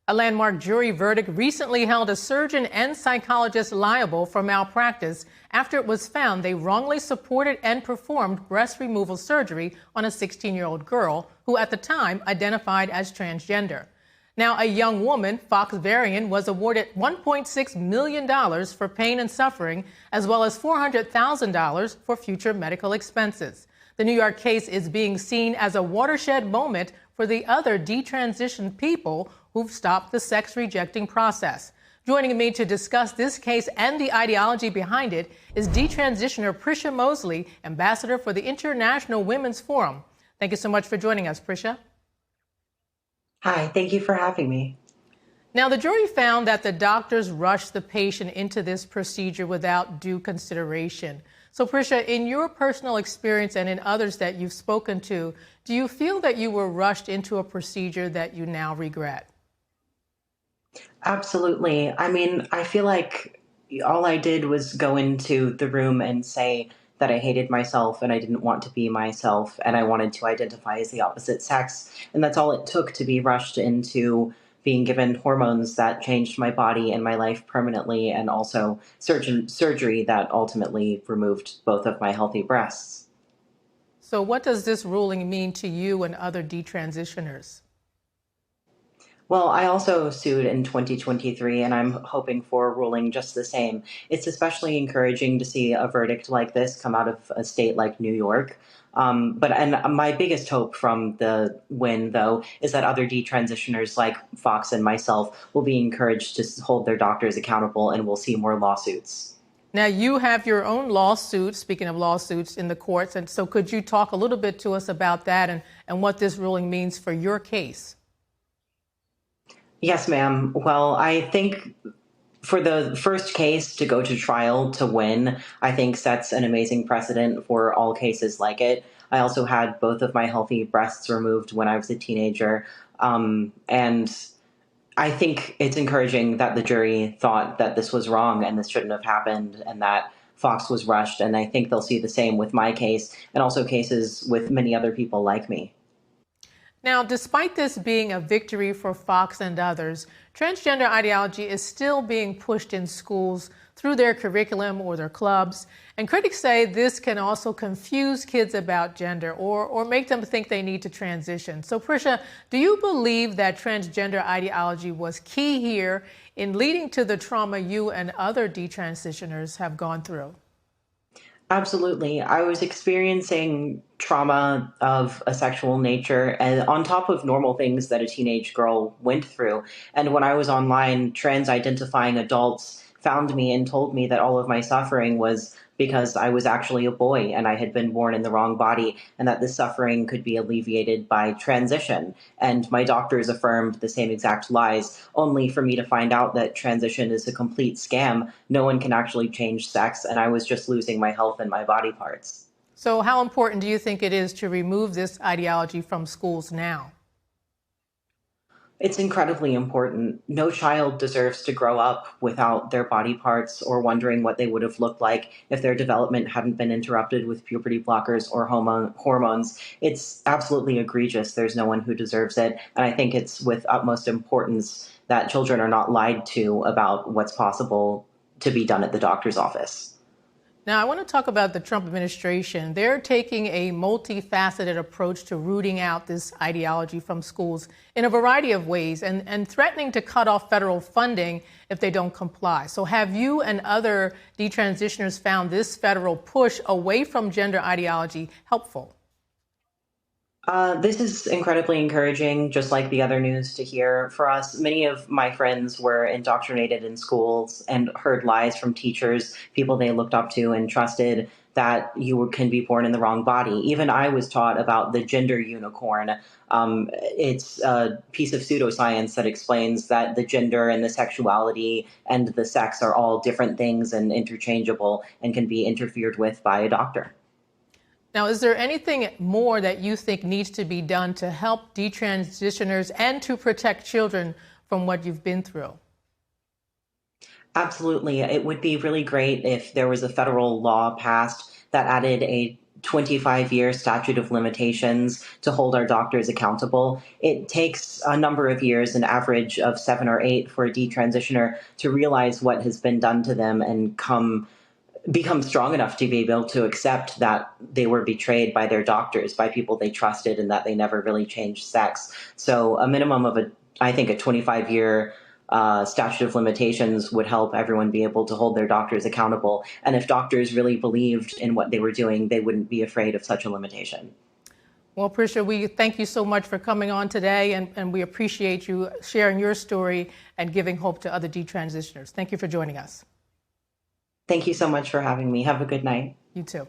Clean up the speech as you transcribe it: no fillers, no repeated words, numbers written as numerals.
A landmark jury verdict recently held a surgeon and psychologist liable for malpractice after it was found they wrongly supported and performed breast removal surgery on a 16-year-old girl who at the time identified as transgender. Now, a young woman, Fox Varian, was awarded $1.6 million for pain and suffering, as well as $400,000 for future medical expenses. The New York case is being seen as a watershed moment for the other detransitioned people who've stopped the sex-rejecting process. Joining me to discuss this case and the ideology behind it is detransitioner Prisha Mosley, ambassador for the International Women's Forum. Thank you so much for joining us, Prisha. Hi, thank you for having me. Now, the jury found that the doctors rushed the patient into this procedure without due consideration. So, Prisha, in your personal experience and in others that you've spoken to, do you feel that you were rushed into a procedure that you now regret? Absolutely. I mean, I feel like all I did was go into the room and say that I hated myself and I didn't want to be myself and I wanted to identify as the opposite sex. And that's all it took to be rushed into being given hormones that changed my body and my life permanently, and also surgery that ultimately removed both of my healthy breasts. So what does this ruling mean to you and other detransitioners? Well, I also sued in 2023, and I'm hoping for a ruling just the same. It's especially encouraging to see a verdict like this come out of a state like New York. And my biggest hope from the win, though, is that other detransitioners like Fox and myself will be encouraged to hold their doctors accountable, and we'll see more lawsuits. Now, you have your own lawsuit, speaking of lawsuits, in the courts. And so could you talk a little bit to us about that and what this ruling means for your case? Yes, ma'am. Well, I think for the first case to go to trial to win, I think sets an amazing precedent for all cases like it. I also had both of my healthy breasts removed when I was a teenager. And I think it's encouraging that the jury thought that this was wrong and this shouldn't have happened and that Fox was rushed. And I think they'll see the same with my case and also cases with many other people like me. Now, despite this being a victory for Fox and others, transgender ideology is still being pushed in schools through their curriculum or their clubs. And critics say this can also confuse kids about gender or make them think they need to transition. So, Prisha, do you believe that transgender ideology was key here in leading to the trauma you and other detransitioners have gone through? Absolutely. I was experiencing trauma of a sexual nature and on top of normal things that a teenage girl went through. And when I was online, trans identifying adults found me and told me that all of my suffering was because I was actually a boy and I had been born in the wrong body, and that the suffering could be alleviated by transition. And my doctors affirmed the same exact lies, only for me to find out that transition is a complete scam. No one can actually change sex, and I was just losing my health and my body parts. So how important do you think it is to remove this ideology from schools now? It's incredibly important. No child deserves to grow up without their body parts or wondering what they would have looked like if their development hadn't been interrupted with puberty blockers or hormones. It's absolutely egregious. There's no one who deserves it. And I think it's with utmost importance that children are not lied to about what's possible to be done at the doctor's office. Now, I want to talk about the Trump administration. They're taking a multifaceted approach to rooting out this ideology from schools in a variety of ways and threatening to cut off federal funding if they don't comply. So have you and other detransitioners found this federal push away from gender ideology helpful? This is incredibly encouraging, just like the other news to hear. For us, many of my friends were indoctrinated in schools and heard lies from teachers, people they looked up to and trusted, that can be born in the wrong body. Even I was taught about the gender unicorn. It's a piece of pseudoscience that explains that the gender and the sexuality and the sex are all different things and interchangeable and can be interfered with by a doctor. Now, is there anything more that you think needs to be done to help detransitioners and to protect children from what you've been through? Absolutely. It would be really great if there was a federal law passed that added a 25-year statute of limitations to hold our doctors accountable. It takes a number of years, an average of 7 or 8, for a detransitioner to realize what has been done to them and become strong enough to be able to accept that they were betrayed by their doctors, by people they trusted, and that they never really changed sex. So a minimum of I think a 25-year statute of limitations would help everyone be able to hold their doctors accountable. And if doctors really believed in what they were doing, they wouldn't be afraid of such a limitation. Well, Prisha, we thank you so much for coming on today, and we appreciate you sharing your story and giving hope to other detransitioners. Thank you for joining us. Thank you so much for having me. Have a good night. You too.